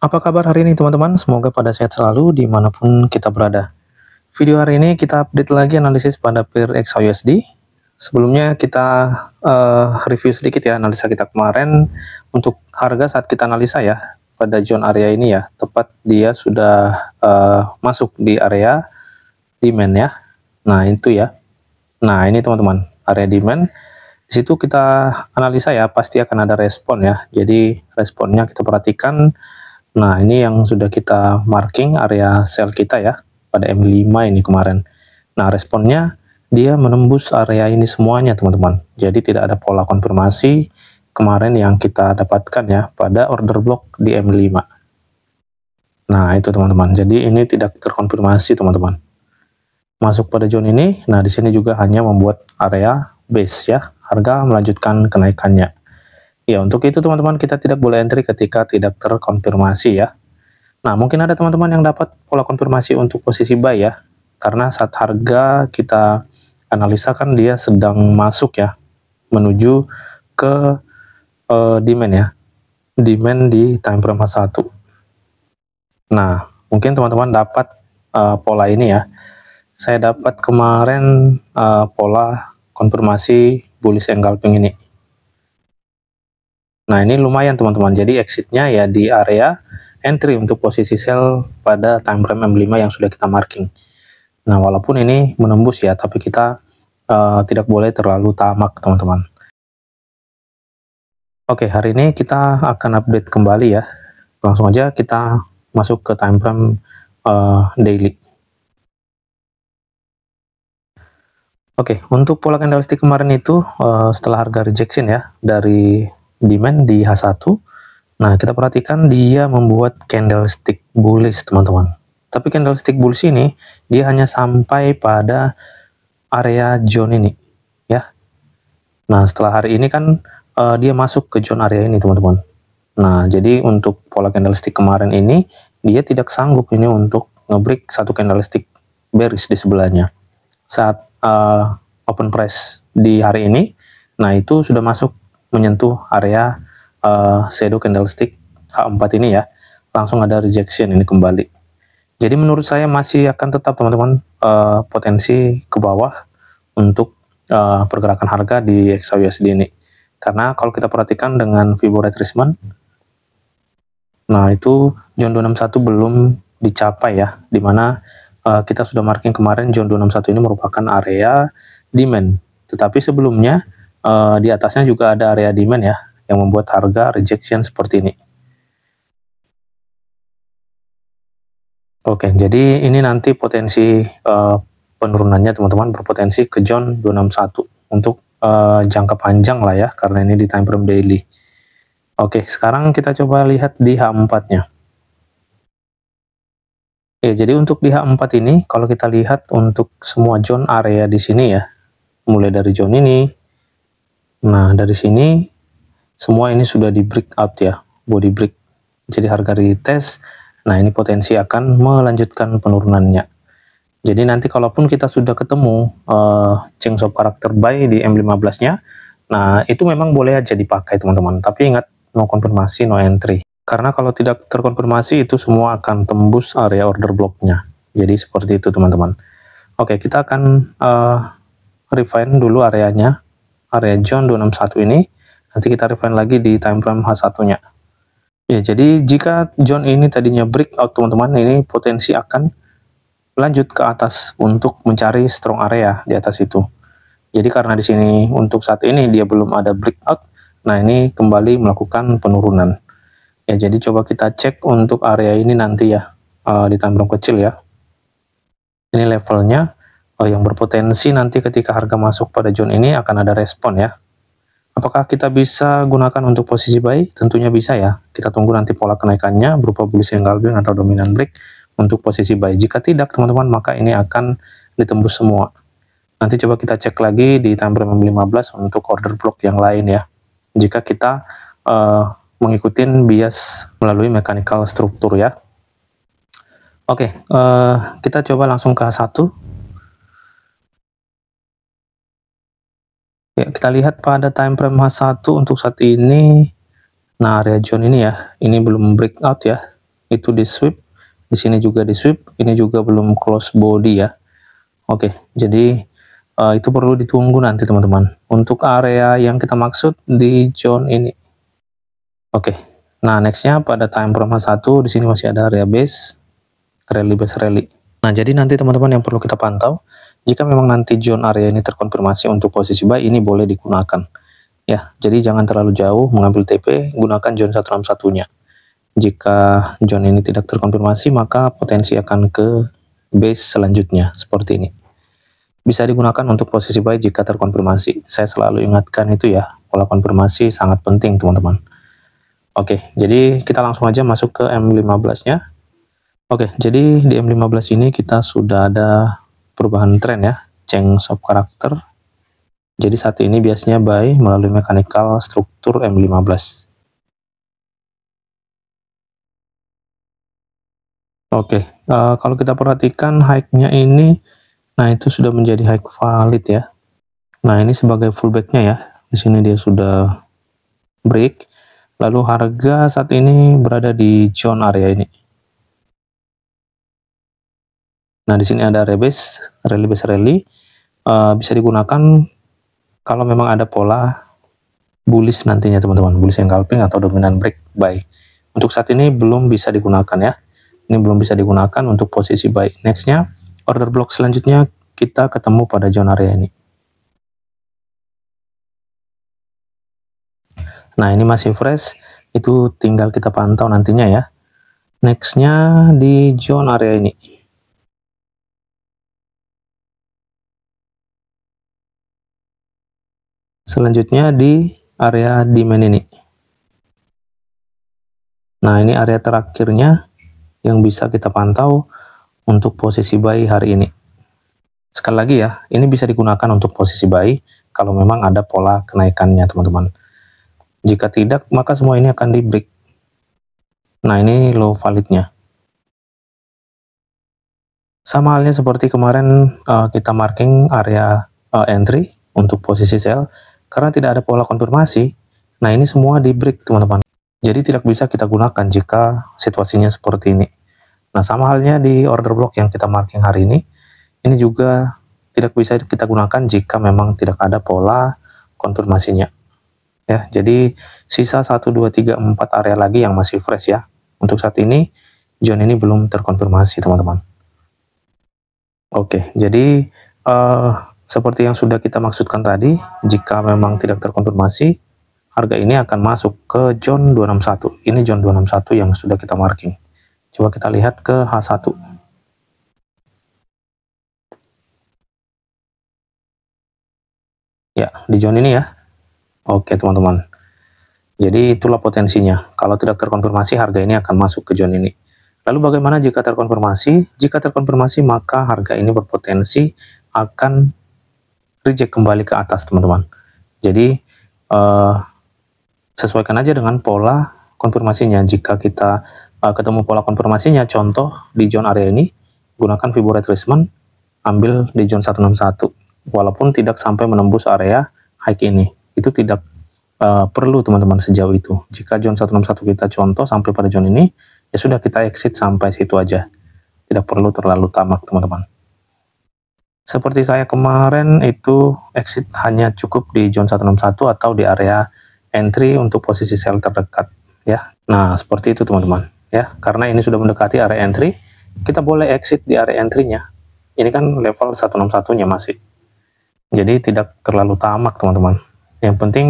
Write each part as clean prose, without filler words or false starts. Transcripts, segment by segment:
Apa kabar hari ini teman-teman? Semoga pada sehat selalu dimanapun kita berada. Video hari ini kita update lagi analisis pada pair XAUSD. Sebelumnya kita review sedikit ya analisa kita kemarin untuk harga saat kita analisa ya pada zone area ini ya, tepat dia sudah masuk di area demand ya. Nah itu ya. Nah ini teman-teman area demand. Di situ kita analisa ya, pasti akan ada respon ya. Jadi responnya kita perhatikan. Nah, ini yang sudah kita marking area sell kita ya, pada M5 ini kemarin. Nah, responnya dia menembus area ini semuanya, teman-teman. Jadi tidak ada pola konfirmasi kemarin yang kita dapatkan ya, pada order block di M5. Nah, itu teman-teman. Jadi ini tidak terkonfirmasi, teman-teman. Masuk pada zone ini, nah di sini juga hanya membuat area base ya, harga melanjutkan kenaikannya. Ya, untuk itu teman-teman kita tidak boleh entry ketika tidak terkonfirmasi ya. Nah, mungkin ada teman-teman yang dapat pola konfirmasi untuk posisi buy ya. Karena saat harga kita analisa kan dia sedang masuk ya, menuju ke demand ya. Demand di time frame H1. Nah, mungkin teman-teman dapat pola ini ya. Saya dapat kemarin pola konfirmasi bullish engulfing ini. Nah, ini lumayan teman-teman. Jadi exitnya ya di area entry untuk posisi sell pada time frame M5 yang sudah kita marking. Nah, walaupun ini menembus ya, tapi kita tidak boleh terlalu tamak teman-teman. Oke, hari ini kita akan update kembali ya. Langsung aja kita masuk ke time frame daily. Oke, untuk pola candlestick kemarin itu setelah harga rejection ya dari demand di H1. Nah, kita perhatikan dia membuat candlestick bullish, teman-teman. Tapi candlestick bullish ini, dia hanya sampai pada area zone ini, ya. Nah, setelah hari ini kan, dia masuk ke zone area ini, teman-teman. Nah, jadi untuk pola candlestick kemarin ini, dia tidak sanggup ini untuk nge-break satu candlestick bearish di sebelahnya. Saat open price di hari ini, nah itu sudah masuk menyentuh area shadow candlestick H4 ini ya, langsung ada rejection ini kembali. Jadi menurut saya masih akan tetap teman-teman potensi ke bawah untuk pergerakan harga di XAUSD ini. Karena kalau kita perhatikan dengan Fibo retracement, nah itu zone 261 belum dicapai ya, dimana kita sudah marking kemarin zone 261 ini merupakan area demand. Tetapi sebelumnya di atasnya juga ada area demand ya, yang membuat harga rejection seperti ini. Oke, jadi ini nanti potensi penurunannya teman-teman berpotensi ke zone 261 untuk jangka panjang lah ya, karena ini di time frame daily. Oke, sekarang kita coba lihat di H4-nya. Ya, jadi untuk di H4 ini, kalau kita lihat untuk semua zone area di sini ya, mulai dari zone ini, nah dari sini, semua ini sudah di breakout ya, body break. Jadi harga retest, nah ini potensi akan melanjutkan penurunannya. Jadi nanti kalaupun kita sudah ketemu change of character buy di M15-nya, nah itu memang boleh aja dipakai teman-teman. Tapi ingat, no konfirmasi, no entry. Karena kalau tidak terkonfirmasi, itu semua akan tembus area order block-nya. Jadi seperti itu teman-teman. Oke, kita akan refine dulu areanya. Area zone 261 ini, nanti kita refine lagi di time frame H1-nya. Ya, jadi jika zone ini tadinya breakout teman-teman, ini potensi akan lanjut ke atas untuk mencari strong area di atas itu. Jadi karena di sini untuk saat ini dia belum ada breakout, nah ini kembali melakukan penurunan. Ya, jadi coba kita cek untuk area ini nanti ya, di time frame kecil ya. Ini levelnya yang berpotensi nanti ketika harga masuk pada zone ini akan ada respon ya. Apakah kita bisa gunakan untuk posisi buy? Tentunya bisa ya. Kita tunggu nanti pola kenaikannya berupa bullish engulfing atau dominant break untuk posisi buy. Jika tidak teman-teman, maka ini akan ditembus semua. Nanti coba kita cek lagi di time frame 15 untuk order block yang lain ya. Jika kita mengikuti bias melalui mechanical struktur ya. Oke, kita coba langsung ke H1. Ya, kita lihat pada time frame H1 untuk saat ini. Nah, area zone ini ya, ini belum breakout ya. itu di sweep, di sini juga di sweep, ini juga belum close body ya. Oke, jadi itu perlu ditunggu nanti teman-teman untuk area yang kita maksud di zone ini. Oke, nah nextnya pada time frame 1 di sini masih ada area base rally. Nah, jadi nanti teman-teman yang perlu kita pantau, jika memang nanti zone area ini terkonfirmasi untuk posisi buy, ini boleh digunakan. Ya, jadi jangan terlalu jauh mengambil TP, gunakan zone 161-nya. Jika zone ini tidak terkonfirmasi, maka potensi akan ke base selanjutnya, seperti ini. Bisa digunakan untuk posisi buy jika terkonfirmasi. Saya selalu ingatkan itu ya, pola konfirmasi sangat penting teman-teman. Oke, jadi kita langsung aja masuk ke M15-nya. Oke, jadi di M15 ini kita sudah ada perubahan tren ya, change of character. Jadi saat ini biasanya buy melalui mechanical struktur M15. Oke, kalau kita perhatikan high-nya ini, nah itu sudah menjadi high valid ya. Nah ini sebagai fullback-nya ya, di sini dia sudah break. Lalu harga saat ini berada di zone area ini. Nah, di sini ada rebase, rally, bisa digunakan kalau memang ada pola bullish nantinya teman-teman, bullish engulfing atau dominant break buy. Untuk saat ini belum bisa digunakan ya. Ini belum bisa digunakan untuk posisi buy. Nextnya, order block selanjutnya kita ketemu pada zone area ini. Nah, ini masih fresh, itu tinggal kita pantau nantinya ya. Nextnya di zone area ini. Selanjutnya di area demand ini. Nah, ini area terakhirnya yang bisa kita pantau untuk posisi buy hari ini. Sekali lagi ya, ini bisa digunakan untuk posisi buy kalau memang ada pola kenaikannya teman-teman. Jika tidak, maka semua ini akan di break. Nah, ini low validnya. Sama halnya seperti kemarin kita marking area entry untuk posisi sell. Karena tidak ada pola konfirmasi, nah ini semua di break teman-teman. Jadi tidak bisa kita gunakan jika situasinya seperti ini. Nah, sama halnya di order block yang kita marking hari ini juga tidak bisa kita gunakan jika memang tidak ada pola konfirmasinya. Ya, jadi sisa 1, 2, 3, 4 area lagi yang masih fresh ya. Untuk saat ini, zone ini belum terkonfirmasi teman-teman. Oke, jadi seperti yang sudah kita maksudkan tadi, jika memang tidak terkonfirmasi, harga ini akan masuk ke zone 261. Ini zone 261 yang sudah kita marking. Coba kita lihat ke H1. Ya, di zone ini ya. Oke, teman-teman. Jadi itulah potensinya. Kalau tidak terkonfirmasi, harga ini akan masuk ke zone ini. Lalu bagaimana jika terkonfirmasi? Jika terkonfirmasi, maka harga ini berpotensi akan reject kembali ke atas teman-teman. Jadi sesuaikan aja dengan pola konfirmasinya. Jika kita ketemu pola konfirmasinya, contoh di zone area ini, gunakan Fibonacci retracement, ambil di zone 161, walaupun tidak sampai menembus area high ini. Itu tidak perlu teman-teman sejauh itu. Jika zone 161 kita contoh sampai pada zone ini, ya sudah kita exit sampai situ aja. Tidak perlu terlalu tamak teman-teman. Seperti saya kemarin itu exit hanya cukup di zone 161 atau di area entry untuk posisi sell terdekat ya. Nah, seperti itu teman-teman ya. Karena ini sudah mendekati area entry, kita boleh exit di area entry-nya. Ini kan level 161-nya masih. Jadi tidak terlalu tamak teman-teman. Yang penting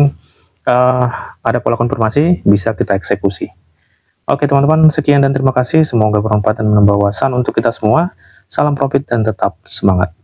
ada pola konfirmasi, bisa kita eksekusi. Oke teman-teman, sekian dan terima kasih. Semoga bermanfaat dan menambah wawasan untuk kita semua. Salam profit dan tetap semangat.